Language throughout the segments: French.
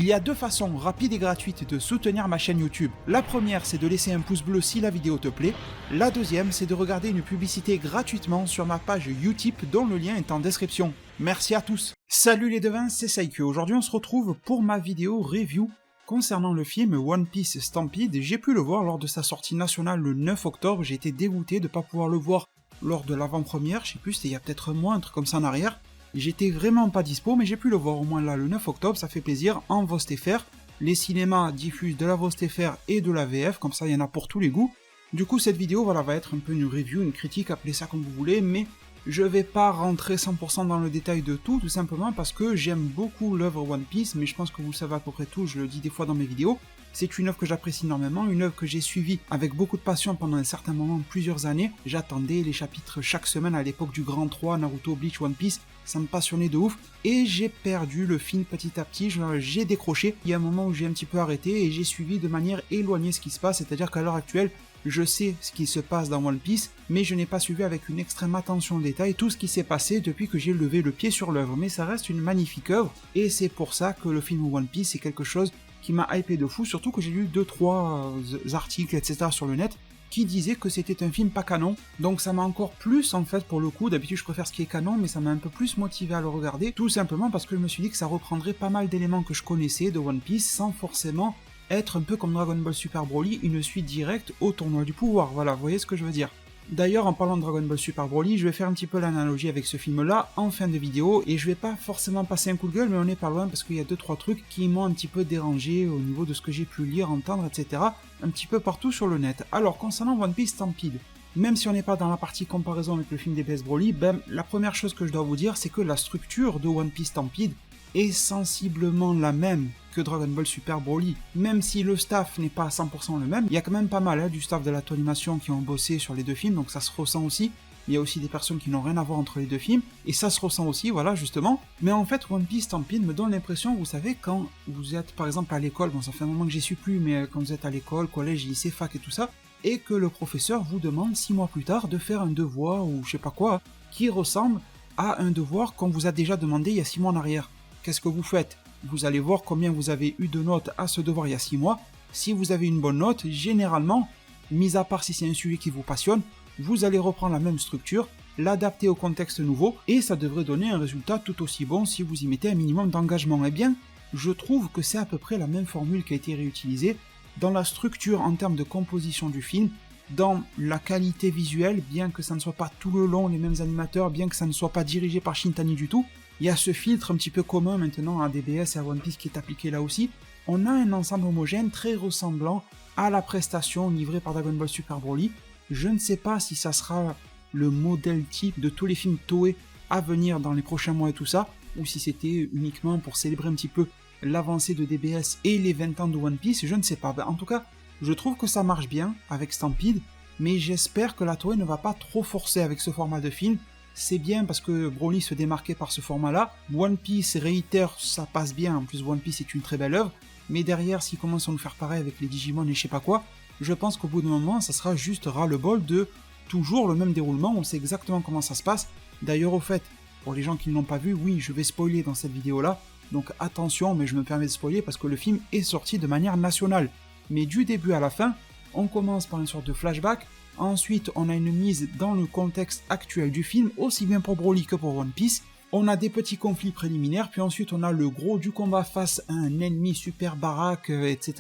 Il y a deux façons rapides et gratuites de soutenir ma chaîne YouTube. La première, c'est de laisser un pouce bleu si la vidéo te plaît. La deuxième, c'est de regarder une publicité gratuitement sur ma page Utip dont le lien est en description. Merci à tous. Salut les devins, c'est Saikyo. Aujourd'hui on se retrouve pour ma vidéo review concernant le film One Piece Stampede. J'ai pu le voir lors de sa sortie nationale le 9 octobre. J'ai été dégoûté de ne pas pouvoir le voir lors de l'avant-première. Je sais plus, c'était il y a peut-être un mois, un truc comme ça en arrière. J'étais vraiment pas dispo, mais j'ai pu le voir au moins là le 9 octobre, ça fait plaisir, en VOST.fr. Les cinémas diffusent de la VOST.fr et de la VF, comme ça il y en a pour tous les goûts. Du coup cette vidéo voilà, va être un peu une review, une critique, appelez ça comme vous voulez, mais je vais pas rentrer 100% dans le détail de tout simplement parce que j'aime beaucoup l'œuvre One Piece, mais je pense que vous le savez à peu près tout, je le dis des fois dans mes vidéos. C'est une œuvre que j'apprécie énormément, une œuvre que j'ai suivie avec beaucoup de passion pendant un certain moment, plusieurs années. J'attendais les chapitres chaque semaine à l'époque du Grand 3, Naruto, Bleach, One Piece, ça me passionnait de ouf. Et j'ai perdu le film petit à petit, j'ai décroché. Il y a un moment où j'ai un petit peu arrêté et j'ai suivi de manière éloignée ce qui se passe, c'est-à-dire qu'à l'heure actuelle, je sais ce qui se passe dans One Piece, mais je n'ai pas suivi avec une extrême attention au détail tout ce qui s'est passé depuis que j'ai levé le pied sur l'œuvre. Mais ça reste une magnifique œuvre, et c'est pour ça que le film One Piece est quelque chose qui m'a hypé de fou, surtout que j'ai lu 2-3 articles, etc. sur le net, qui disaient que c'était un film pas canon, donc ça m'a encore plus en fait pour le coup, d'habitude je préfère ce qui est canon, mais ça m'a un peu plus motivé à le regarder, tout simplement parce que je me suis dit que ça reprendrait pas mal d'éléments que je connaissais de One Piece, sans forcément être un peu comme Dragon Ball Super Broly, une suite directe au tournoi du pouvoir, voilà, vous voyez ce que je veux dire. D'ailleurs, en parlant de Dragon Ball Super Broly, je vais faire un petit peu l'analogie avec ce film-là en fin de vidéo, et je vais pas forcément passer un coup de gueule, mais on n'est pas loin parce qu'il y a 2-3 trucs qui m'ont un petit peu dérangé au niveau de ce que j'ai pu lire, entendre, etc. un petit peu partout sur le net. Alors, concernant One Piece Stampede, même si on n'est pas dans la partie comparaison avec le film DBS Broly, la première chose que je dois vous dire, c'est que la structure de One Piece Stampede est sensiblement la même que Dragon Ball Super Broly. Même si le staff n'est pas à 100% le même, il y a quand même pas mal du staff de la Toonimation qui ont bossé sur les deux films, donc ça se ressent aussi. Il y a aussi des personnes qui n'ont rien à voir entre les deux films, et ça se ressent aussi, voilà, justement. Mais en fait, One Piece Stampede me donne l'impression, vous savez, quand vous êtes par exemple à l'école, bon ça fait un moment que j'y suis plus, mais quand vous êtes à l'école, collège, lycée, fac et tout ça, et que le professeur vous demande 6 mois plus tard de faire un devoir, ou je sais pas quoi, qui ressemble à un devoir qu'on vous a déjà demandé il y a 6 mois en arrière. Qu'est-ce que vous faites? Vous allez voir combien vous avez eu de notes à ce devoir il y a 6 mois. Si vous avez une bonne note, généralement, mis à part si c'est un sujet qui vous passionne, vous allez reprendre la même structure, l'adapter au contexte nouveau, et ça devrait donner un résultat tout aussi bon si vous y mettez un minimum d'engagement. Eh bien, je trouve que c'est à peu près la même formule qui a été réutilisée dans la structure en termes de composition du film, dans la qualité visuelle, bien que ça ne soit pas tout le long les mêmes animateurs, bien que ça ne soit pas dirigé par Shintani du tout. Il y a ce filtre un petit peu commun maintenant à DBS et à One Piece qui est appliqué là aussi. On a un ensemble homogène très ressemblant à la prestation livrée par Dragon Ball Super Broly. Je ne sais pas si ça sera le modèle type de tous les films Toei à venir dans les prochains mois et tout ça, ou si c'était uniquement pour célébrer un petit peu l'avancée de DBS et les 20 ans de One Piece, je ne sais pas. En tout cas, je trouve que ça marche bien avec Stampede, mais j'espère que la Toei ne va pas trop forcer avec ce format de film. C'est bien parce que Broly se démarquait par ce format-là. One Piece réitère, ça passe bien, en plus One Piece est une très belle œuvre, mais derrière, s'ils commencent à nous faire pareil avec les Digimon et je sais pas quoi, je pense qu'au bout d'un moment, ça sera juste ras-le-bol de toujours le même déroulement, on sait exactement comment ça se passe. D'ailleurs, au fait, pour les gens qui ne l'ont pas vu, oui, je vais spoiler dans cette vidéo-là, donc attention, mais je me permets de spoiler parce que le film est sorti de manière nationale. Mais du début à la fin, on commence par une sorte de flashback. Ensuite, on a une mise dans le contexte actuel du film, aussi bien pour Broly que pour One Piece. On a des petits conflits préliminaires, puis ensuite on a le gros du combat face à un ennemi super baraque, etc.,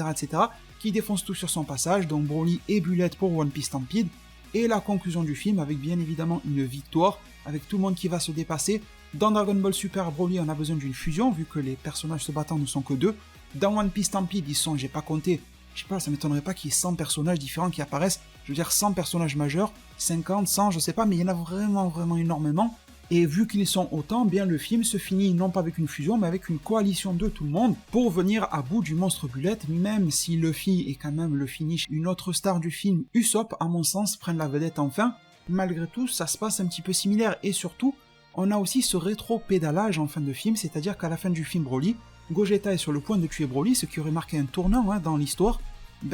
qui défonce tout sur son passage, donc Broly et Bullet pour One Piece Stampede. Et la conclusion du film, avec bien évidemment une victoire, avec tout le monde qui va se dépasser. Dans Dragon Ball Super Broly, on a besoin d'une fusion, vu que les personnages se battant ne sont que 2. Dans One Piece Stampede, ils sont, j'ai pas compté, je sais pas, ça m'étonnerait pas qu'il y ait 100 personnages différents qui apparaissent, je veux dire 100 personnages majeurs, 50, 100, je sais pas, mais il y en a vraiment énormément, et vu qu'ils sont autant, bien le film se finit non pas avec une fusion, mais avec une coalition de tout le monde, pour venir à bout du monstre Bullet, même si Luffy est quand même le finish, une autre star du film, Usopp, à mon sens, prennent la vedette enfin, malgré tout, ça se passe un petit peu similaire, et surtout, on a aussi ce rétro-pédalage en fin de film, c'est-à-dire qu'à la fin du film Broly, Gogeta est sur le point de tuer Broly, ce qui aurait marqué un tournant dans l'histoire.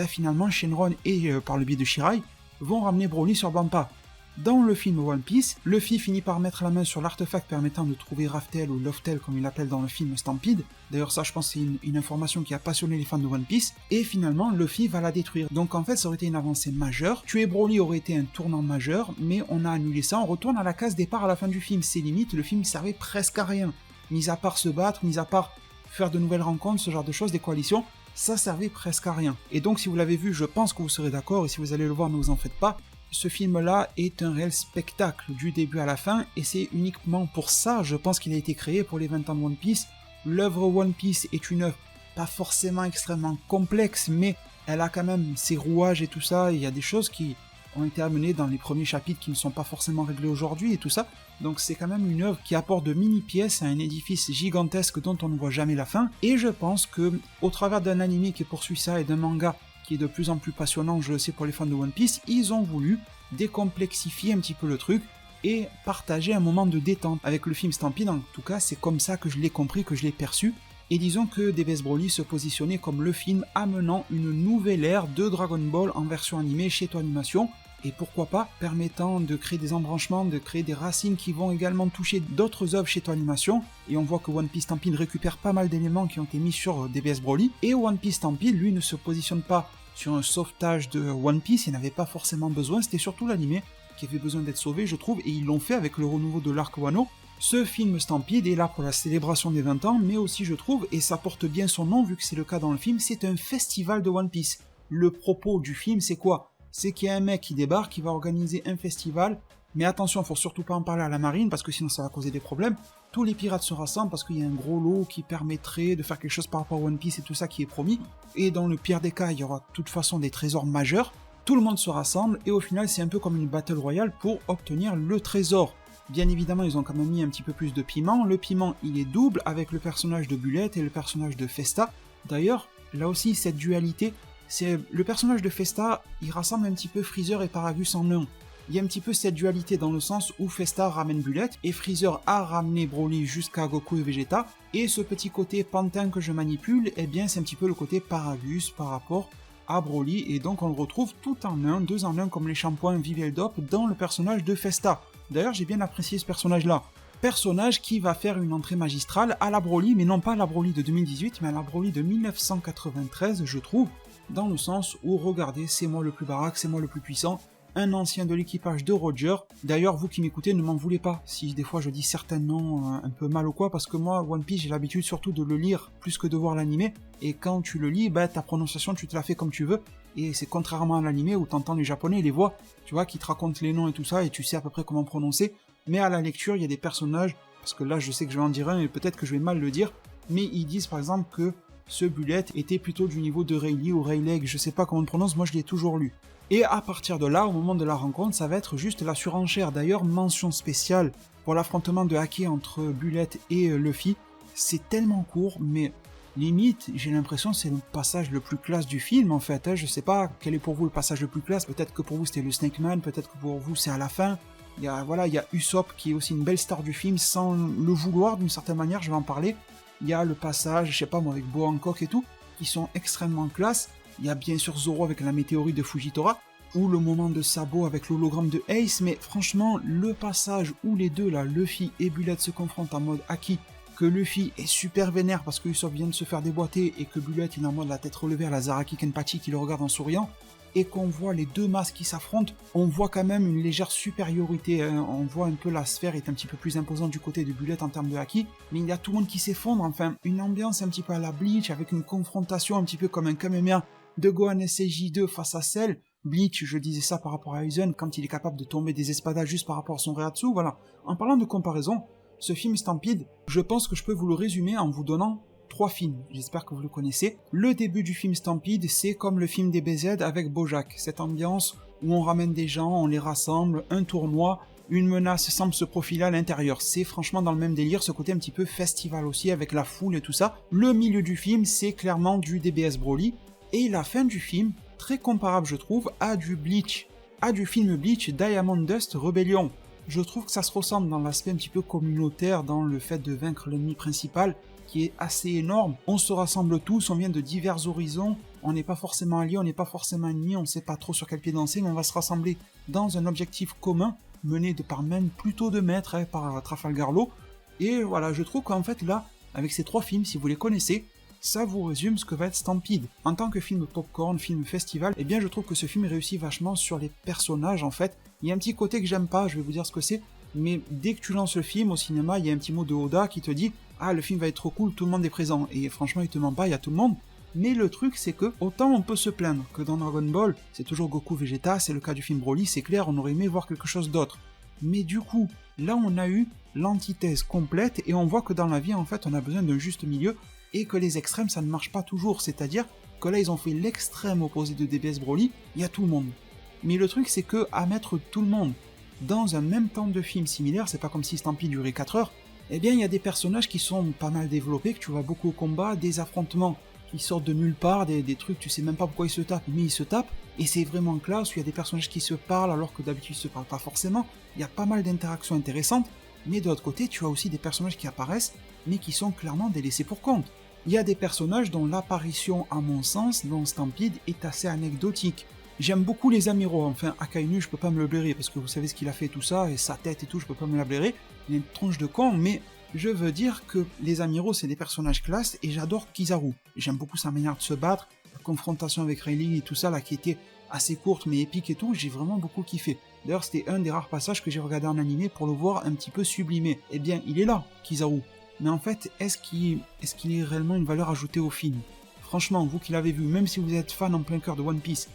Finalement Shenron et par le biais de Shirai vont ramener Broly sur Bampa. Dans le film One Piece, Luffy finit par mettre la main sur l'artefact permettant de trouver Raftel ou Loftel comme il l'appelle dans le film Stampede. D'ailleurs ça je pense que c'est une information qui a passionné les fans de One Piece. Et finalement Luffy va la détruire. Donc en fait ça aurait été une avancée majeure. Tuer Broly aurait été un tournant majeur, mais on a annulé ça. On retourne à la case départ à la fin du film. C'est limite, le film servait presque à rien. Mis à part se battre, mis à part faire de nouvelles rencontres, ce genre de choses, des coalitions, ça servait presque à rien. Et donc si vous l'avez vu, je pense que vous serez d'accord, et si vous allez le voir, ne vous en faites pas. Ce film-là est un réel spectacle du début à la fin, et c'est uniquement pour ça, je pense qu'il a été créé pour les 20 ans de One Piece. L'œuvre One Piece est une œuvre pas forcément extrêmement complexe, mais elle a quand même ses rouages et tout ça, il y a des choses qui ont été amenées dans les premiers chapitres qui ne sont pas forcément réglées aujourd'hui et tout ça. Donc c'est quand même une œuvre qui apporte de mini-pièces à un édifice gigantesque dont on ne voit jamais la fin, et je pense que, au travers d'un anime qui poursuit ça et d'un manga qui est de plus en plus passionnant, je le sais pour les fans de One Piece, ils ont voulu décomplexifier un petit peu le truc et partager un moment de détente. Avec le film Stampede, en tout cas, c'est comme ça que je l'ai compris, que je l'ai perçu, et disons que DBS Broly se positionnait comme le film amenant une nouvelle ère de Dragon Ball en version animée chez Toei Animation, et pourquoi pas permettant de créer des embranchements, de créer des racines qui vont également toucher d'autres œuvres chez Toei Animation, et on voit que One Piece Stampede récupère pas mal d'éléments qui ont été mis sur DBS Broly, et One Piece Stampede, lui, ne se positionne pas sur un sauvetage de One Piece, il n'avait pas forcément besoin, c'était surtout l'anime qui avait besoin d'être sauvé, je trouve, et ils l'ont fait avec le renouveau de l'arc Wano. Ce film Stampede est là pour la célébration des 20 ans, mais aussi je trouve, et ça porte bien son nom vu que c'est le cas dans le film, c'est un festival de One Piece. Le propos du film, c'est quoi ? C'est qu'il y a un mec qui débarque, qui va organiser un festival, mais attention, faut surtout pas en parler à la marine, parce que sinon ça va causer des problèmes. Tous les pirates se rassemblent parce qu'il y a un gros lot qui permettrait de faire quelque chose par rapport à One Piece et tout ça qui est promis, et dans le pire des cas, il y aura de toute façon des trésors majeurs, tout le monde se rassemble, et au final c'est un peu comme une battle royale pour obtenir le trésor. Bien évidemment, ils ont quand même mis un petit peu plus de piment, le piment il est double avec le personnage de Bullet et le personnage de Festa. D'ailleurs, là aussi cette dualité, c'est le personnage de Festa, il rassemble un petit peu Freezer et Paragus en un. Il y a un petit peu cette dualité dans le sens où Festa ramène Bullet et Freezer a ramené Broly jusqu'à Goku et Vegeta, et ce petit côté pantin que je manipule, eh bien c'est un petit peu le côté Paragus par rapport à Broly, et donc on le retrouve tout en un, deux en un comme les shampoings Viveldop dans le personnage de Festa. D'ailleurs j'ai bien apprécié ce personnage-là. Personnage qui va faire une entrée magistrale à la Broly, mais non pas à la Broly de 2018, mais à la Broly de 1993, je trouve, dans le sens où, regardez, c'est moi le plus baraque, c'est moi le plus puissant, un ancien de l'équipage de Roger. D'ailleurs, vous qui m'écoutez, ne m'en voulez pas si des fois je dis certains noms un peu mal ou quoi, parce que moi, One Piece, j'ai l'habitude surtout de le lire plus que de voir l'animé, et quand tu le lis, ta prononciation, tu te la fais comme tu veux, et c'est contrairement à l'animé où t'entends les japonais et les voix, tu vois, qui te racontent les noms et tout ça, et tu sais à peu près comment prononcer, mais à la lecture, il y a des personnages, parce que là, je sais que je vais en dire un, et peut-être que je vais mal le dire, mais ils disent par exemple que ce Bullet était plutôt du niveau de Rayleigh ou Rayleigh, je sais pas comment on le prononce, moi je l'ai toujours lu. Et à partir de là, au moment de la rencontre, ça va être juste la surenchère. D'ailleurs, mention spéciale pour l'affrontement de Haki entre Bullet et Luffy. C'est tellement court, mais limite, j'ai l'impression que c'est le passage le plus classe du film en fait. Je sais pas quel est pour vous le passage le plus classe, peut-être que pour vous c'était le Snake Man, peut-être que pour vous c'est à la fin. Il y a Usopp qui est aussi une belle star du film sans le vouloir d'une certaine manière, je vais en parler. Il y a le passage, je sais pas moi, avec Boa Hancock et tout, qui sont extrêmement classe. Il y a bien sûr Zoro avec la météorite de Fujitora, ou le moment de Sabo avec l'hologramme de Ace, mais franchement, le passage où les deux, là, Luffy et Bullet se confrontent en mode Haki, que Luffy est super vénère parce que Usopp vient de se faire déboîter, et que Bullet il est en mode la tête relevée à la Zaraki Kenpachi qui le regarde en souriant, et qu'on voit les deux masses qui s'affrontent, on voit quand même une légère supériorité, hein. On voit un peu la sphère est un petit peu plus imposante du côté de Bullet en termes de Haki, mais il y a tout le monde qui s'effondre, enfin, une ambiance un petit peu à la Bleach, avec une confrontation un petit peu comme un Kamehameha de Gohan SCJ2 face à Cell. Bleach, je disais ça par rapport à Aizen, quand il est capable de tomber des espadas juste par rapport à son Reiatsu, voilà. En parlant de comparaison, ce film Stampede, je pense que je peux vous le résumer en vous donnant 3 films, j'espère que vous le connaissez. Le début du film Stampede, c'est comme le film DBZ avec Bojack, cette ambiance où on ramène des gens, on les rassemble, un tournoi, une menace semble se profiler à l'intérieur. C'est franchement dans le même délire, ce côté un petit peu festival aussi, avec la foule et tout ça. Le milieu du film, c'est clairement du DBS Broly, et la fin du film, très comparable je trouve, à du Bleach, à du film Bleach Diamond Dust Rebellion. Je trouve que ça se ressemble dans l'aspect un petit peu communautaire, dans le fait de vaincre l'ennemi principal, qui est assez énorme. On se rassemble tous, on vient de divers horizons, on n'est pas forcément alliés, on n'est pas forcément ennemis, on ne sait pas trop sur quel pied danser, mais on va se rassembler dans un objectif commun, mené de par même plutôt de maître, par Trafalgar Law. Et voilà, je trouve qu'en fait là, avec ces 3 films, si vous les connaissez, ça vous résume ce que va être Stampede. En tant que film popcorn, film festival, eh bien je trouve que ce film réussit vachement sur les personnages en fait. Il y a un petit côté que j'aime pas, je vais vous dire ce que c'est, mais dès que tu lances le film au cinéma, il y a un petit mot de Oda qui te dit « Ah, le film va être trop cool, tout le monde est présent ». Et franchement, il te ment pas, il y a tout le monde. Mais le truc, c'est que, autant on peut se plaindre que dans Dragon Ball, c'est toujours Goku Vegeta, c'est le cas du film Broly, c'est clair, on aurait aimé voir quelque chose d'autre. Mais du coup, là on a eu l'antithèse complète, et on voit que dans la vie, en fait, on a besoin d'un juste milieu, et que les extrêmes, ça ne marche pas toujours, c'est-à-dire que là, ils ont fait l'extrême opposé de DBS Broly, il y a tout le monde. Mais le truc, c'est que, à mettre tout le monde dans un même temps de film similaire, c'est pas comme si Stampede durait 4 heures, eh bien, il y a des personnages qui sont pas mal développés, que tu vois beaucoup au combat, des affrontements qui sortent de nulle part, des trucs, tu sais même pas pourquoi ils se tapent, mais ils se tapent, et c'est vraiment classe, où il y a des personnages qui se parlent alors que d'habitude ils se parlent pas forcément, il y a pas mal d'interactions intéressantes, mais de l'autre côté, tu as aussi des personnages qui apparaissent, mais qui sont clairement des laissés pour compte. Il y a des personnages dont l'apparition, à mon sens, dans Stampede est assez anecdotique. J'aime beaucoup les Amiraux, enfin Akainu je peux pas me le blairer, parce que vous savez ce qu'il a fait tout ça, et sa tête et tout, je peux pas me la blairer, il a une tronche de con, mais je veux dire que les Amiraux c'est des personnages classe, et j'adore Kizaru. J'aime beaucoup sa manière de se battre, la confrontation avec Rayleigh et tout ça, là, qui était assez courte mais épique et tout, j'ai vraiment beaucoup kiffé. D'ailleurs c'était un des rares passages que j'ai regardé en animé pour le voir un petit peu sublimé. Eh bien il est là, Kizaru. Mais en fait, est-ce qu'il est réellement une valeur ajoutée au film? Franchement, vous qui l'avez vu, même si vous êtes fan en plein cœur de One Piece,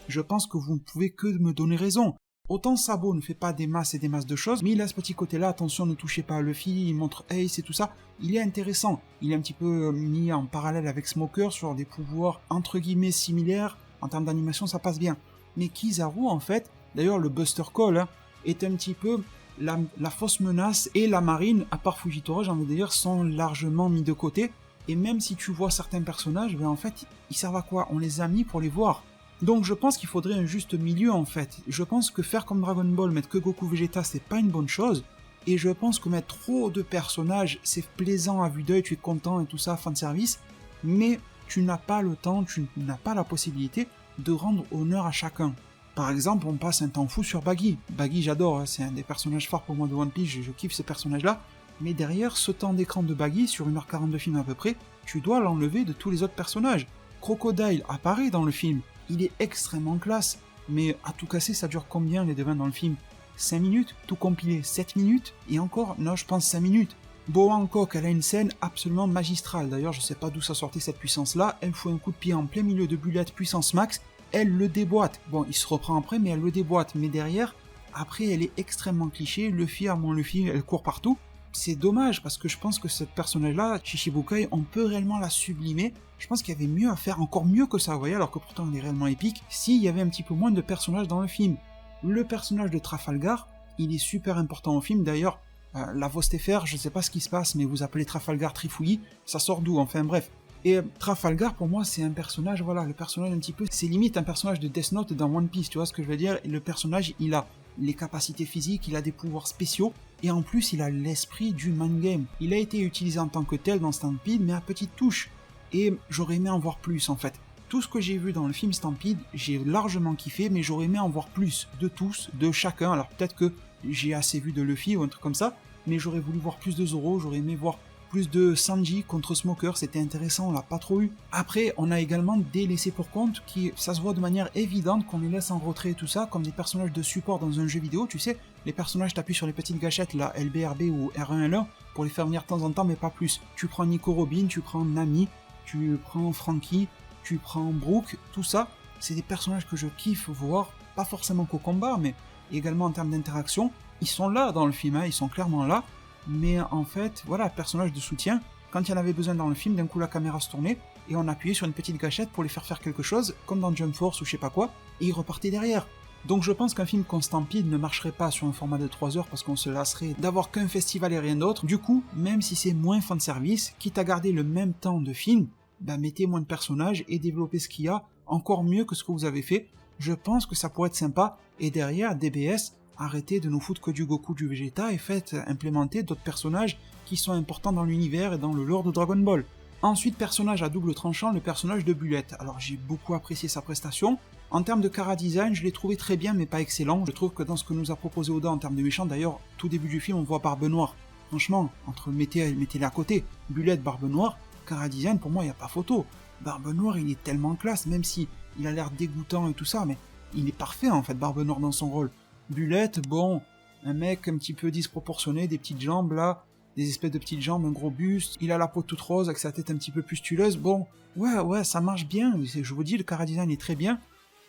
je pense que vous ne pouvez que me donner raison. Autant Sabo ne fait pas des masses et des masses de choses, mais il a ce petit côté-là, attention, ne touchez pas à Luffy, il montre Ace et tout ça, il est intéressant. Il est un petit peu mis en parallèle avec Smoker sur des pouvoirs entre guillemets similaires, en termes d'animation ça passe bien. Mais Kizaru en fait, d'ailleurs le Buster Call, est un petit peu la fausse menace, et la marine, à part Fujitora, j'ai envie de dire, sont largement mis de côté, et même si tu vois certains personnages, ben en fait, ils servent à quoi? On les a mis pour les voir. Donc je pense qu'il faudrait un juste milieu en fait. Je pense que faire comme Dragon Ball, mettre que Goku Vegeta, c'est pas une bonne chose, et je pense que mettre trop de personnages, c'est plaisant à vue d'œil, tu es content et tout ça, fanservice, mais tu n'as pas le temps, tu n'as pas la possibilité de rendre honneur à chacun. Par exemple, on passe un temps fou sur Baggy. Baggy, j'adore, c'est un des personnages phares pour moi de One Piece, je kiffe ce personnage-là. Mais derrière ce temps d'écran de Baggy, sur 1h40 de film à peu près, tu dois l'enlever de tous les autres personnages. Crocodile apparaît dans le film, il est extrêmement classe, mais à tout casser, ça dure combien les devins dans le film? 5 minutes? Tout compilé, 7 minutes? Et encore, non, je pense 5 minutes. Boa Hancock, elle a une scène absolument magistrale, d'ailleurs je sais pas d'où ça sortait cette puissance-là, elle fout un coup de pied en plein milieu de Bullet puissance max, elle le déboîte. Bon, il se reprend après, mais elle le déboîte. Mais derrière, après, elle est extrêmement cliché. Luffy, à mon Luffy, elle court partout. C'est dommage, parce que je pense que ce personnage-là, Chichibukai, on peut réellement la sublimer. Je pense qu'il y avait mieux à faire, encore mieux que ça, vous voyez, alors que pourtant elle est réellement épique, s'il y avait un petit peu moins de personnages dans le film. Le personnage de Trafalgar, il est super important au film, d'ailleurs, la Vostefer, je sais pas ce qui se passe, mais vous appelez Trafalgar Trifouillis, ça sort d'où, enfin bref. Et Trafalgar, pour moi, c'est un personnage, voilà, le personnage un petit peu, c'est limite un personnage de Death Note dans One Piece, tu vois ce que je veux dire? Le personnage, il a les capacités physiques, il a des pouvoirs spéciaux, et en plus, il a l'esprit du mind game. Il a été utilisé en tant que tel dans Stampede, mais à petite touche. Et j'aurais aimé en voir plus, en fait. Tout ce que j'ai vu dans le film Stampede, j'ai largement kiffé, mais j'aurais aimé en voir plus, de tous, de chacun. Alors peut-être que j'ai assez vu de Luffy ou un truc comme ça, mais j'aurais voulu voir plus de Zoro, j'aurais aimé voir plus de Sanji contre Smoker, c'était intéressant, on l'a pas trop eu. Après, on a également des laissés pour compte qui, ça se voit de manière évidente qu'on les laisse en retrait et tout ça, comme des personnages de support dans un jeu vidéo, tu sais, les personnages t'appuient sur les petites gâchettes, là, LB, RB ou R1, L1, pour les faire venir de temps en temps, mais pas plus. Tu prends Nico Robin, tu prends Nami, tu prends Frankie, tu prends Brook, tout ça, c'est des personnages que je kiffe voir, pas forcément qu'au combat, mais également en termes d'interaction. Ils sont là dans le film, hein, ils sont clairement là, mais en fait, voilà, personnage de soutien, quand il y en avait besoin dans le film, d'un coup la caméra se tournait, et on appuyait sur une petite gâchette pour les faire quelque chose, comme dans Jump Force ou je sais pas quoi, et ils repartaient derrière. Donc je pense qu'un film comme Stampede ne marcherait pas sur un format de 3 heures parce qu'on se lasserait d'avoir qu'un festival et rien d'autre. Du coup, même si c'est moins fanservice, quitte à garder le même temps de film, bah mettez moins de personnages et développez ce qu'il y a encore mieux que ce que vous avez fait. Je pense que ça pourrait être sympa, et derrière, DBS, arrêtez de nous foutre que du Goku, du Vegeta, et faites implémenter d'autres personnages qui sont importants dans l'univers et dans le lore de Dragon Ball. Ensuite, personnage à double tranchant, le personnage de Bullet. Alors j'ai beaucoup apprécié sa prestation. En termes de chara-design, je l'ai trouvé très bien mais pas excellent. Je trouve que dans ce que nous a proposé Oda en termes de méchants, d'ailleurs, tout début du film, on voit Barbe Noire. Franchement, mettez-les à côté. Bullet, Barbe Noire, chara-design, pour moi, il n'y a pas photo. Barbe Noire, il est tellement classe, même si il a l'air dégoûtant et tout ça, mais il est parfait en fait, Barbe Noire dans son rôle. Bullet, bon, un mec un petit peu disproportionné, des petites jambes là, des espèces de petites jambes, un gros buste, il a la peau toute rose avec sa tête un petit peu pustuleuse, bon, ouais, ça marche bien, je vous dis, le chara-design est très bien,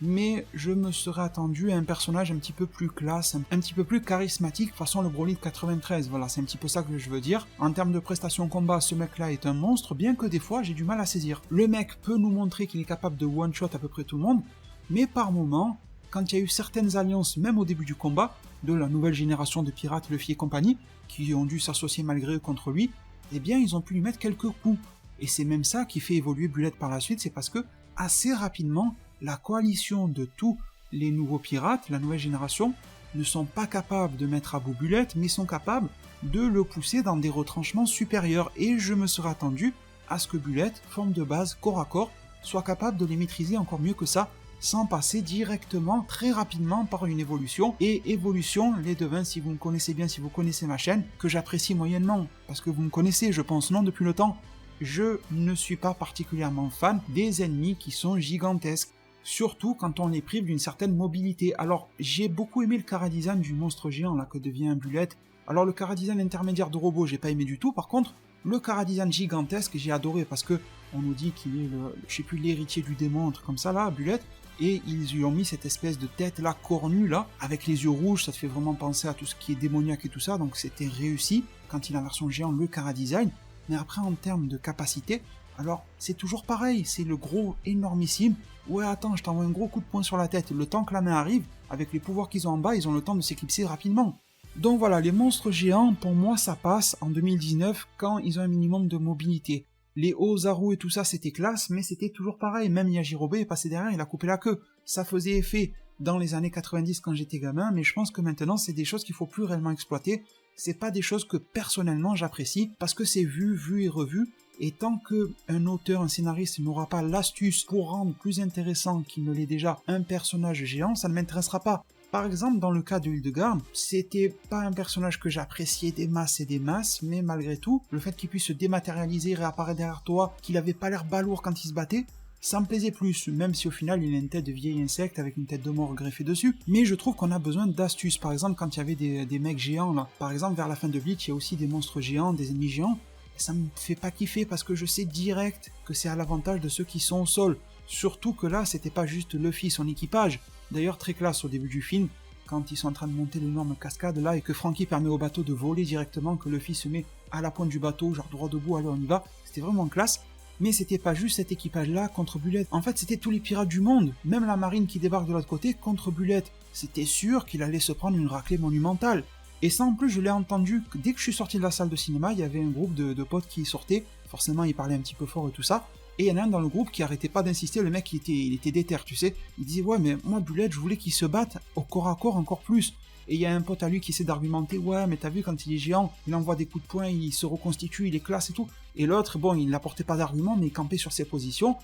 mais je me serais attendu à un personnage un petit peu plus classe, un petit peu plus charismatique, façon le Broly de 93, voilà, c'est un petit peu ça que je veux dire. En termes de prestations combat, ce mec-là est un monstre, bien que des fois j'ai du mal à saisir. Le mec peut nous montrer qu'il est capable de one-shot à peu près tout le monde, mais par moments, quand il y a eu certaines alliances, même au début du combat, de la nouvelle génération de pirates, Luffy et compagnie, qui ont dû s'associer malgré eux contre lui, eh bien ils ont pu lui mettre quelques coups. Et c'est même ça qui fait évoluer Bullet par la suite, c'est parce que, assez rapidement, la coalition de tous les nouveaux pirates, la nouvelle génération, ne sont pas capables de mettre à bout Bullet, mais sont capables de le pousser dans des retranchements supérieurs. Et je me serais attendu à ce que Bullet, forme de base, corps à corps, soit capable de les maîtriser encore mieux que ça, sans passer directement, très rapidement, par une évolution. Et évolution, les devins, si vous me connaissez bien, si vous connaissez ma chaîne, que j'apprécie moyennement, parce que vous me connaissez, je pense, non, depuis le temps, je ne suis pas particulièrement fan des ennemis qui sont gigantesques. Surtout quand on les prive d'une certaine mobilité. Alors, j'ai beaucoup aimé le chara-design du monstre géant là que devient un Bullet. Alors le chara-design intermédiaire de robot, j'ai pas aimé du tout. Par contre, le chara-design gigantesque, j'ai adoré parce que on nous dit qu'il est je sais plus, l'héritier du démon, un truc comme ça là, Bullet. Et ils lui ont mis cette espèce de tête là, cornue là, avec les yeux rouges, ça te fait vraiment penser à tout ce qui est démoniaque et tout ça. Donc c'était réussi quand il a en version géant le chara-design. Mais après, en termes de capacité, alors c'est toujours pareil, c'est le gros énormissime. Ouais, attends, je t'envoie un gros coup de poing sur la tête. Le temps que la main arrive, avec les pouvoirs qu'ils ont en bas, ils ont le temps de s'éclipser rapidement. Donc voilà, les monstres géants, pour moi, ça passe en 2019 quand ils ont un minimum de mobilité. Les Ozaru et tout ça, c'était classe, mais c'était toujours pareil. Même Yajirobe est passé derrière, il a coupé la queue. Ça faisait effet dans les années 90 quand j'étais gamin, mais je pense que maintenant, c'est des choses qu'il faut plus réellement exploiter. C'est pas des choses que personnellement j'apprécie, parce que c'est vu et revu. Et tant qu'un auteur, un scénariste n'aura pas l'astuce pour rendre plus intéressant qu'il ne l'est déjà un personnage géant, ça ne m'intéressera pas. Par exemple, dans le cas de Hildegard, c'était pas un personnage que j'appréciais des masses, mais malgré tout, le fait qu'il puisse se dématérialiser, réapparaître derrière toi, qu'il avait pas l'air balourd quand il se battait, ça me plaisait plus, même si au final il a une tête de vieil insecte avec une tête de mort greffée dessus. Mais je trouve qu'on a besoin d'astuces. Par exemple, quand il y avait des mecs géants là, par exemple vers la fin de Bleach, il y a aussi des monstres géants, des ennemis géants, ça me fait pas kiffer parce que je sais direct que c'est à l'avantage de ceux qui sont au sol. Surtout que là, c'était pas juste Luffy, son équipage. D'ailleurs, très classe au début du film, quand ils sont en train de monter l'énorme cascade là et que Franky permet au bateau de voler directement, que Luffy se met à la pointe du bateau, genre droit debout, allez on y va, c'était vraiment classe. Mais c'était pas juste cet équipage-là contre Bullet. En fait, c'était tous les pirates du monde, même la marine qui débarque de l'autre côté contre Bullet. C'était sûr qu'il allait se prendre une raclée monumentale. Et ça, en plus, je l'ai entendu, dès que je suis sorti de la salle de cinéma, il y avait un groupe de potes qui sortaient, forcément, ils parlaient un petit peu fort et tout ça, et il y en a un dans le groupe qui arrêtait pas d'insister, le mec, il était déter, tu sais, il disait, ouais, mais moi, Bullet, je voulais qu'il se batte au corps à corps encore plus. Et il y a un pote à lui qui essaie d'argumenter, ouais, mais t'as vu, quand il est géant, il envoie des coups de poing, il se reconstitue, il est classe et tout. Et l'autre, bon, il n'apportait pas d'argument, mais il campait sur ses positions,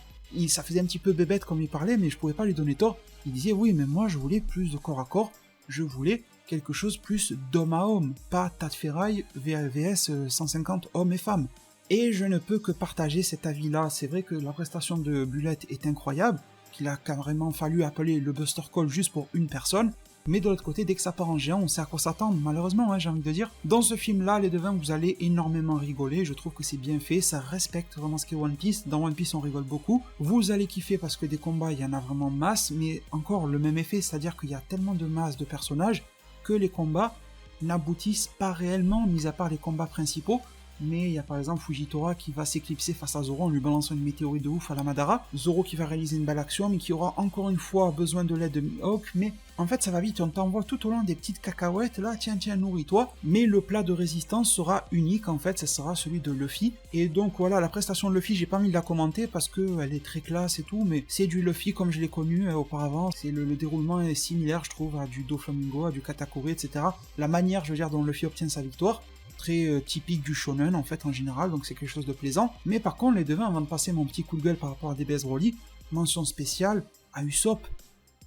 ça faisait un petit peu bébête comme il parlait, mais je pouvais pas lui donner tort. Il disait, oui, mais moi, je voulais plus de corps à corps, je voulais quelque chose plus d'homme à homme, pas tas de ferraille VS 150 hommes et femmes. Et je ne peux que partager cet avis-là. C'est vrai que la prestation de Bullet est incroyable, qu'il a carrément fallu appeler le Buster Call juste pour une personne, mais de l'autre côté, dès que ça part en géant, on sait à quoi s'attendre, malheureusement, j'ai envie de dire. Dans ce film-là, les devins, vous allez énormément rigoler, je trouve que c'est bien fait, ça respecte vraiment ce qu'est One Piece. Dans One Piece, on rigole beaucoup. Vous allez kiffer parce que des combats, il y en a vraiment masse, mais encore le même effet, c'est-à-dire qu'il y a tellement de masse de personnages que les combats n'aboutissent pas réellement, mis à part les combats principaux. mais il y a par exemple Fujitora qui va s'éclipser face à Zoro en lui balançant une météorite de ouf à la Madara, Zoro qui va réaliser une belle action, mais qui aura encore une fois besoin de l'aide de Mihawk, mais en fait ça va vite, on t'envoie tout au long des petites cacahuètes, là tiens nourris-toi, mais le plat de résistance sera unique en fait, ça sera celui de Luffy, et donc voilà, la prestation de Luffy, j'ai pas envie de la commenter parce qu'elle est très classe et tout, mais c'est du Luffy comme je l'ai connu auparavant, c'est le déroulement est similaire je trouve à du Doflamingo, à du Katakuri, etc. La manière, je veux dire, dont Luffy obtient sa victoire, très typique du shonen en fait en général, donc c'est quelque chose de plaisant. Mais par contre, les devins, avant de passer mon petit coup de gueule par rapport à DBS Broly, mention spéciale à Usopp.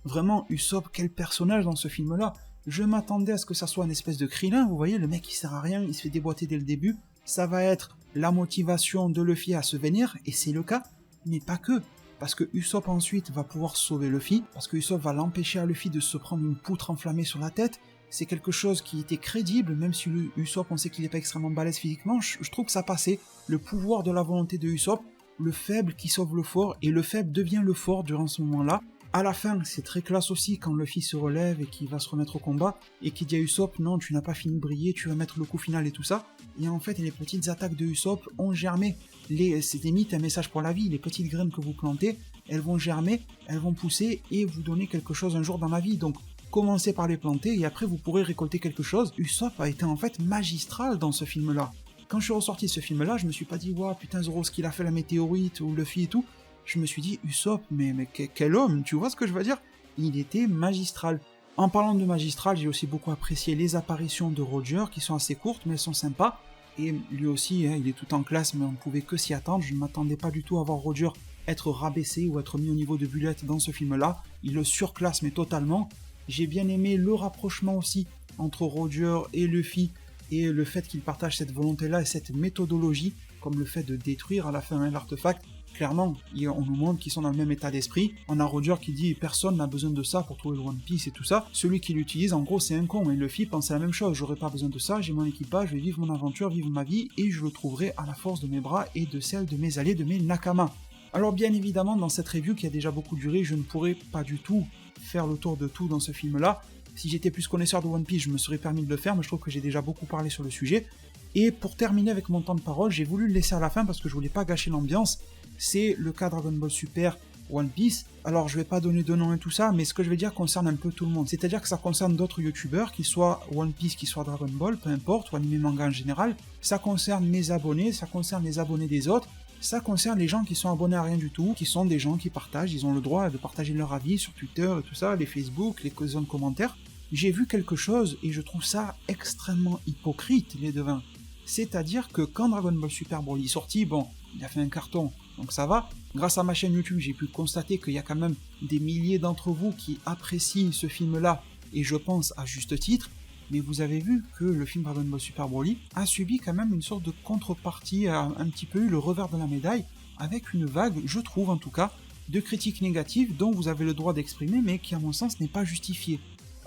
Vraiment, Usopp, quel personnage dans ce film-là. Je m'attendais à ce que ça soit une espèce de Krillin, vous voyez, le mec il sert à rien, il se fait déboîter dès le début. Ça va être la motivation de Luffy à se vénérer, et c'est le cas, mais pas que. Parce que Usopp ensuite va pouvoir sauver Luffy, parce que Usopp va l'empêcher à Luffy de se prendre une poutre enflammée sur la tête. C'est quelque chose qui était crédible, même si Usopp, on sait qu'il n'est pas extrêmement balèze physiquement, je trouve que ça passait. Le pouvoir de la volonté de Usopp, le faible qui sauve le fort, et le faible devient le fort durant ce moment-là. À la fin, c'est très classe aussi quand Luffy se relève et qu'il va se remettre au combat, et qu'il dit à Usopp, non, tu n'as pas fini de briller, tu vas mettre le coup final et tout ça. Et en fait, les petites attaques de Usopp ont germé. C'est limite un message pour la vie, les petites graines que vous plantez, elles vont germer, elles vont pousser et vous donner quelque chose un jour dans la vie. Donc, commencez par les planter et après vous pourrez récolter quelque chose. Usopp a été en fait magistral dans ce film-là. Quand je suis ressorti de ce film-là, je me suis pas dit, waouh, putain, Zoro, ce qu'il a fait la météorite ou Luffy et tout. Je me suis dit, Usopp, mais quel homme, tu vois ce que je veux dire? Il était magistral. En parlant de magistral, j'ai aussi beaucoup apprécié les apparitions de Roger, qui sont assez courtes, mais elles sont sympas. Et lui aussi, il est tout en classe, mais on ne pouvait que s'y attendre. Je ne m'attendais pas du tout à voir Roger être rabaissé ou être mis au niveau de Bullet dans ce film-là. Il le surclasse, mais totalement. J'ai bien aimé le rapprochement aussi entre Roger et Luffy, et le fait qu'ils partagent cette volonté-là et cette méthodologie, comme le fait de détruire à la fin l'artefact. Clairement, on nous montre qu'ils sont dans le même état d'esprit. On a Roger qui dit « personne n'a besoin de ça pour trouver le One Piece et tout ça ». Celui qui l'utilise, en gros, c'est un con. Et Luffy pense à la même chose. J'aurais pas besoin de ça, j'ai mon équipage, je vais vivre mon aventure, vivre ma vie, et je le trouverai à la force de mes bras et de celle de mes alliés, de mes Nakama. Alors bien évidemment, dans cette review qui a déjà beaucoup duré, je ne pourrais pas du tout faire le tour de tout dans ce film-là. Si j'étais plus connaisseur de One Piece, je me serais permis de le faire, mais je trouve que j'ai déjà beaucoup parlé sur le sujet. Et pour terminer avec mon temps de parole, j'ai voulu le laisser à la fin parce que je voulais pas gâcher l'ambiance. C'est le cas Dragon Ball Super One Piece. Alors je vais pas donner de nom et tout ça, mais ce que je vais dire concerne un peu tout le monde. C'est-à-dire que ça concerne d'autres youtubeurs, qu'ils soient One Piece, qu'ils soient Dragon Ball, peu importe, ou anime manga en général. Ça concerne mes abonnés, ça concerne les abonnés des autres. Ça concerne les gens qui sont abonnés à rien du tout, qui sont des gens qui partagent, ils ont le droit de partager leur avis sur Twitter et tout ça, les Facebook, les zones commentaires. J'ai vu quelque chose et je trouve ça extrêmement hypocrite, les devins. C'est-à-dire que quand Dragon Ball Super Broly est sorti, bon, il a fait un carton, donc ça va. Grâce à ma chaîne YouTube, j'ai pu constater qu'il y a quand même des milliers d'entre vous qui apprécient ce film-là, et je pense à juste titre. Mais vous avez vu que le film Dragon Ball Super Broly a subi quand même une sorte de contrepartie, a un petit peu eu le revers de la médaille, avec une vague, je trouve en tout cas, de critiques négatives dont vous avez le droit d'exprimer, mais qui à mon sens n'est pas justifiée.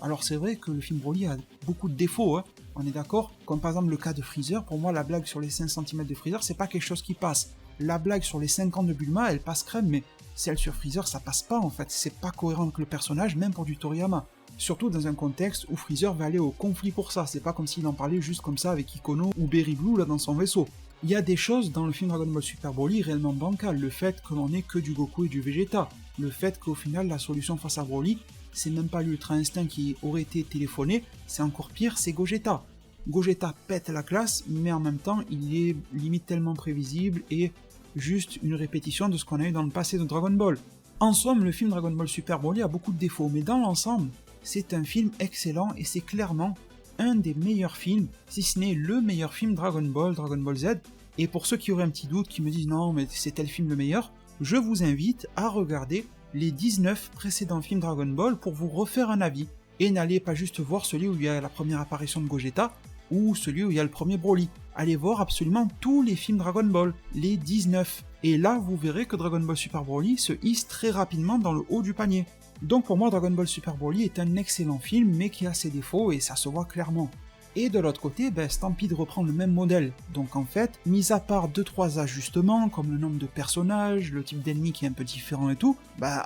Alors c'est vrai que le film Broly a beaucoup de défauts, hein, on est d'accord, comme par exemple le cas de Freezer. Pour moi la blague sur les 5 cm de Freezer c'est pas quelque chose qui passe. La blague sur les 5 ans de Bulma elle passe crème, mais celle sur Freezer ça passe pas en fait, c'est pas cohérent avec le personnage même pour du Toriyama. Surtout dans un contexte où Freezer va aller au conflit pour ça, c'est pas comme s'il en parlait juste comme ça avec Ikono ou Berry Blue là dans son vaisseau. Il y a des choses dans le film Dragon Ball Super Broly réellement bancales, le fait que l'on ait que du Goku et du Vegeta, le fait qu'au final la solution face à Broly, c'est même pas l'Ultra Instinct qui aurait été téléphoné, c'est encore pire, c'est Gogeta. Gogeta pète la classe, mais en même temps il est limite tellement prévisible et juste une répétition de ce qu'on a eu dans le passé de Dragon Ball. En somme, le film Dragon Ball Super Broly a beaucoup de défauts, mais dans l'ensemble, c'est un film excellent et c'est clairement un des meilleurs films, si ce n'est le meilleur film Dragon Ball Z. Et pour ceux qui auraient un petit doute, qui me disent non mais c'est tel film le meilleur, je vous invite à regarder les 19 précédents films Dragon Ball pour vous refaire un avis. Et n'allez pas juste voir celui où il y a la première apparition de Gogeta, ou celui où il y a le premier Broly. Allez voir absolument tous les films Dragon Ball, les 19. Et là, vous verrez que Dragon Ball Super Broly se hisse très rapidement dans le haut du panier. Donc pour moi, Dragon Ball Super Broly est un excellent film, mais qui a ses défauts, et ça se voit clairement. Et de l'autre côté, Stampede reprend le même modèle. Donc en fait, mis à part 2-3 ajustements, comme le nombre de personnages, le type d'ennemi qui est un peu différent et tout,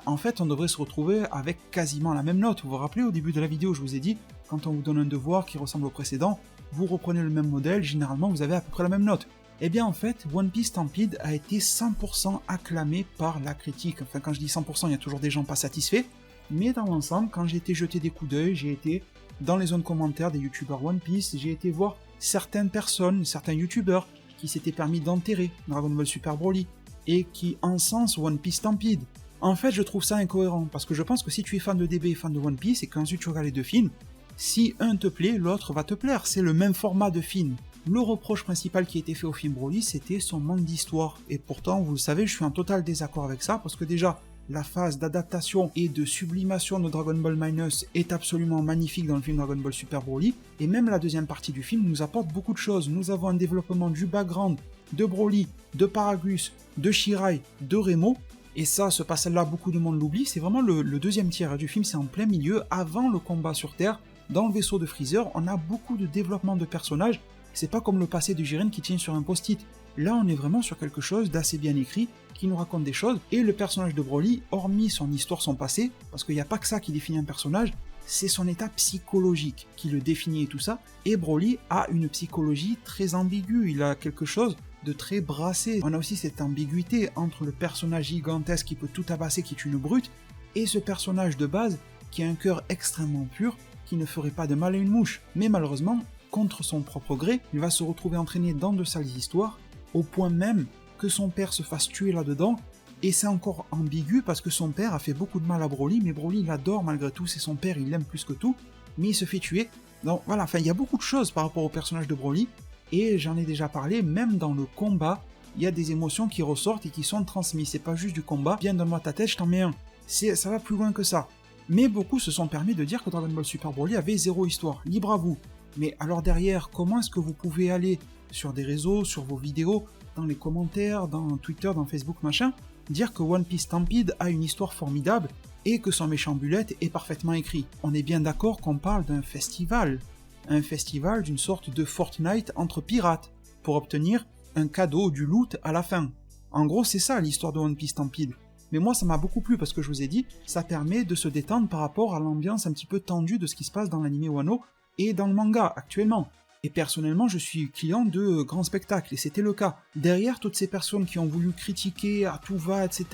en fait on devrait se retrouver avec quasiment la même note. Vous vous rappelez au début de la vidéo, je vous ai dit, quand on vous donne un devoir qui ressemble au précédent, vous reprenez le même modèle, généralement vous avez à peu près la même note. Eh bien en fait, One Piece Stampede a été 100% acclamé par la critique. Enfin quand je dis 100%, il y a toujours des gens pas satisfaits, mais dans l'ensemble, quand j'ai été jeter des coups d'œil, j'ai été dans les zones commentaires des youtubeurs One Piece, j'ai été voir certaines personnes, certains youtubeurs qui s'étaient permis d'enterrer Dragon Ball Super Broly et qui encensent One Piece Stampede. En fait, je trouve ça incohérent, parce que je pense que si tu es fan de DB et fan de One Piece et qu'ensuite tu regardes les deux films, si un te plaît, l'autre va te plaire, c'est le même format de film. Le reproche principal qui a été fait au film Broly, c'était son manque d'histoire. Et pourtant, vous le savez, je suis en total désaccord avec ça, parce que déjà, la phase d'adaptation et de sublimation de Dragon Ball Minus est absolument magnifique dans le film Dragon Ball Super Broly, et même la deuxième partie du film nous apporte beaucoup de choses. Nous avons un développement du background de Broly, de Paragus, de Shirai, de Remo, et ça, ce passage-là, beaucoup de monde l'oublie, c'est vraiment le deuxième tiers du film, c'est en plein milieu, avant le combat sur Terre, dans le vaisseau de Freezer, on a beaucoup de développement de personnages. C'est pas comme le passé de Jiren qui tient sur un post-it. Là, on est vraiment sur quelque chose d'assez bien écrit, qui nous raconte des choses, et le personnage de Broly, hormis son histoire, son passé, parce qu'il n'y a pas que ça qui définit un personnage, c'est son état psychologique qui le définit et tout ça, et Broly a une psychologie très ambiguë, il a quelque chose de très brassé. On a aussi cette ambiguïté entre le personnage gigantesque qui peut tout tabasser, qui est une brute, et ce personnage de base qui a un cœur extrêmement pur, qui ne ferait pas de mal à une mouche. Mais malheureusement, contre son propre gré, il va se retrouver entraîné dans de sales histoires, au point même que son père se fasse tuer là-dedans, et c'est encore ambigu parce que son père a fait beaucoup de mal à Broly, mais Broly l'adore malgré tout, c'est son père, il l'aime plus que tout, mais il se fait tuer. Donc voilà, enfin il y a beaucoup de choses par rapport au personnage de Broly, et j'en ai déjà parlé, même dans le combat, il y a des émotions qui ressortent et qui sont transmises, c'est pas juste du combat, viens donne-moi ta tête, je t'en mets un. Ça va plus loin que ça. Mais beaucoup se sont permis de dire que Dragon Ball Super Broly avait zéro histoire, libre à vous. Mais alors derrière, comment est-ce que vous pouvez aller sur des réseaux, sur vos vidéos, dans les commentaires, dans Twitter, dans Facebook, machin, dire que One Piece Stampede a une histoire formidable et que son méchant Bullet est parfaitement écrit? On est bien d'accord qu'on parle d'un festival. Un festival d'une sorte de Fortnite entre pirates, pour obtenir un cadeau, du loot à la fin. En gros, c'est ça l'histoire de One Piece Stampede. Mais moi, ça m'a beaucoup plu parce que je vous ai dit, ça permet de se détendre par rapport à l'ambiance un petit peu tendue de ce qui se passe dans l'anime Wano et dans le manga actuellement. Et personnellement, je suis client de grands spectacles, et c'était le cas. Derrière toutes ces personnes qui ont voulu critiquer à tout va, etc.,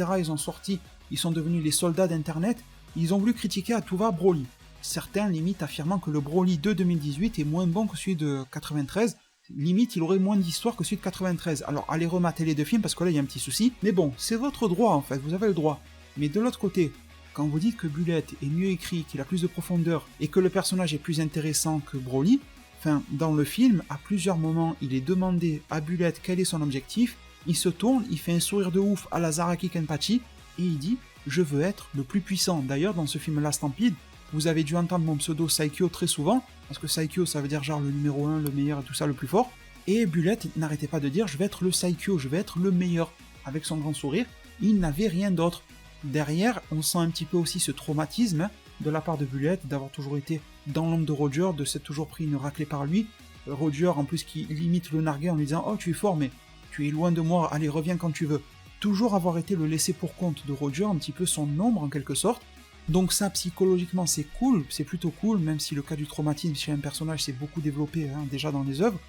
ils sont devenus les soldats d'internet, ils ont voulu critiquer à tout va Broly. Certains limite affirmant que le Broly de 2018 est moins bon que celui de 93, limite il aurait moins d'histoire que celui de 93. Alors allez remater les deux films parce que là il y a un petit souci, mais bon, c'est votre droit en fait, vous avez le droit. Mais de l'autre côté, quand vous dites que Bullet est mieux écrit, qu'il a plus de profondeur, et que le personnage est plus intéressant que Broly, enfin, dans le film, à plusieurs moments, il est demandé à Bullet quel est son objectif, il se tourne, il fait un sourire de ouf à la Zaraki Kenpachi, et il dit « Je veux être le plus puissant ». D'ailleurs, dans ce film-là, Stampede, vous avez dû entendre mon pseudo Saikyo très souvent, parce que Saikyo, ça veut dire genre le numéro 1, le meilleur et tout ça, le plus fort, et Bullet n'arrêtait pas de dire « Je vais être le Saikyo, je vais être le meilleur ». Avec son grand sourire, il n'avait rien d'autre. Derrière, on sent un petit peu aussi ce traumatisme de la part de Bullet, d'avoir toujours été dans l'ombre de Roger, de s'être toujours pris une raclée par lui. Roger, en plus, qui limite le narguer en lui disant « Oh, tu es fort, mais tu es loin de moi, allez, reviens quand tu veux ». Toujours avoir été le laissé pour compte de Roger, un petit peu son ombre en quelque sorte. Donc ça, psychologiquement, c'est cool, c'est plutôt cool, même si le cas du traumatisme chez un personnage s'est beaucoup développé déjà dans les œuvres.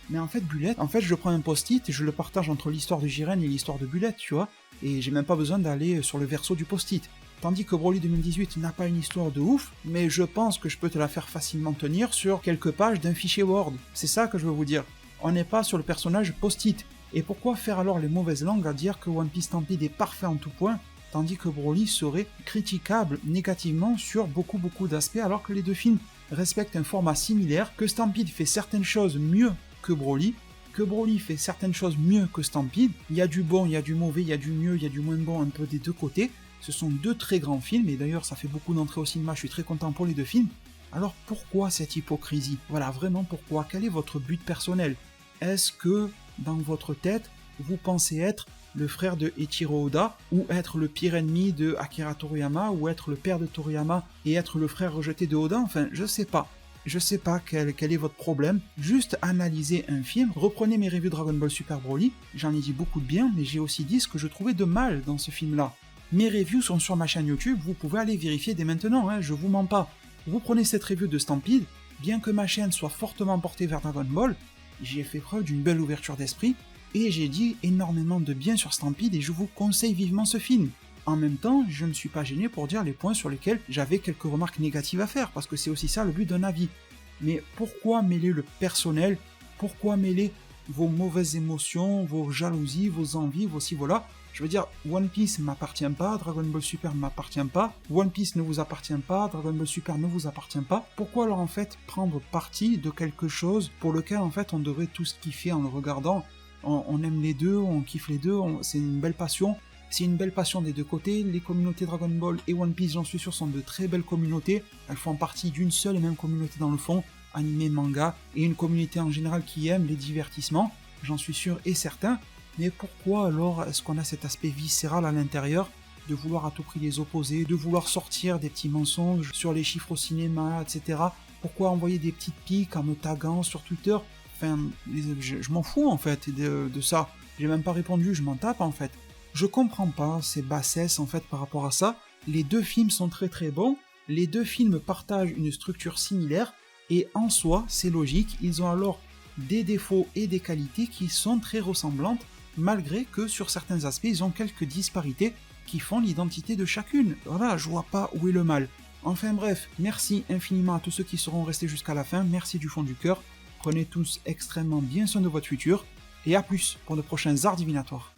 Mais en fait, Bullet, je prends un post-it et je le partage entre l'histoire de Jiren et l'histoire de Bullet, tu vois, et j'ai même pas besoin d'aller sur le verso du post-it. Tandis que Broly 2018 n'a pas une histoire de ouf, mais je pense que je peux te la faire facilement tenir sur quelques pages d'un fichier Word. C'est ça que je veux vous dire. On n'est pas sur le personnage post-it. Et pourquoi faire alors les mauvaises langues à dire que One Piece Stampede est parfait en tout point, tandis que Broly serait critiquable négativement sur beaucoup d'aspects, alors que les deux films respectent un format similaire, que Stampede fait certaines choses mieux que Broly fait certaines choses mieux que Stampede, il y a du bon, il y a du mauvais, il y a du mieux, il y a du moins bon, un peu des deux côtés. Ce sont deux très grands films, et d'ailleurs ça fait beaucoup d'entrées au cinéma, je suis très content pour les deux films. Alors pourquoi cette hypocrisie? Voilà, vraiment pourquoi? Quel est votre but personnel? Est-ce que, dans votre tête, vous pensez être le frère de Eiichiro Oda, ou être le pire ennemi de Akira Toriyama, ou être le père de Toriyama et être le frère rejeté de Oda? Enfin, je sais pas. Je sais pas quel est votre problème, juste analysez un film, reprenez mes reviews Dragon Ball Super Broly, j'en ai dit beaucoup de bien, mais j'ai aussi dit ce que je trouvais de mal dans ce film-là. Mes reviews sont sur ma chaîne YouTube, vous pouvez aller vérifier dès maintenant, je vous mens pas. Vous prenez cette review de Stampede, bien que ma chaîne soit fortement portée vers Dragon Ball, j'ai fait preuve d'une belle ouverture d'esprit, et j'ai dit énormément de bien sur Stampede et je vous conseille vivement ce film. En même temps, je ne me suis pas gêné pour dire les points sur lesquels j'avais quelques remarques négatives à faire, parce que c'est aussi ça le but d'un avis. Mais pourquoi mêler le personnel? Pourquoi mêler vos mauvaises émotions, vos jalousies, vos envies, vos si voilà? Je veux dire, One Piece m'appartient pas, Dragon Ball Super ne m'appartient pas, One Piece ne vous appartient pas, Dragon Ball Super ne vous appartient pas. Pourquoi alors en fait prendre parti de quelque chose pour lequel en fait on devrait tous kiffer en le regardant? On aime les deux, on kiffe les deux, c'est une belle passion. C'est une belle passion des deux côtés, les communautés Dragon Ball et One Piece, j'en suis sûr, sont de très belles communautés. Elles font partie d'une seule et même communauté dans le fond, animé, manga, et une communauté en général qui aime les divertissements, j'en suis sûr et certain. Mais pourquoi alors est-ce qu'on a cet aspect viscéral à l'intérieur, de vouloir à tout prix les opposer, de vouloir sortir des petits mensonges sur les chiffres au cinéma, etc. Pourquoi envoyer des petites piques en me taguant sur Twitter? Enfin, je m'en fous en fait de ça. J'ai même pas répondu, je m'en tape en fait. Je comprends pas ces bassesses en fait par rapport à ça. Les deux films sont très très bons, les deux films partagent une structure similaire, et en soi, c'est logique, ils ont alors des défauts et des qualités qui sont très ressemblantes, malgré que sur certains aspects, ils ont quelques disparités qui font l'identité de chacune. Voilà, je vois pas où est le mal. Enfin bref, merci infiniment à tous ceux qui seront restés jusqu'à la fin, merci du fond du cœur. Prenez tous extrêmement bien soin de votre futur, et à plus pour de prochains arts divinatoires.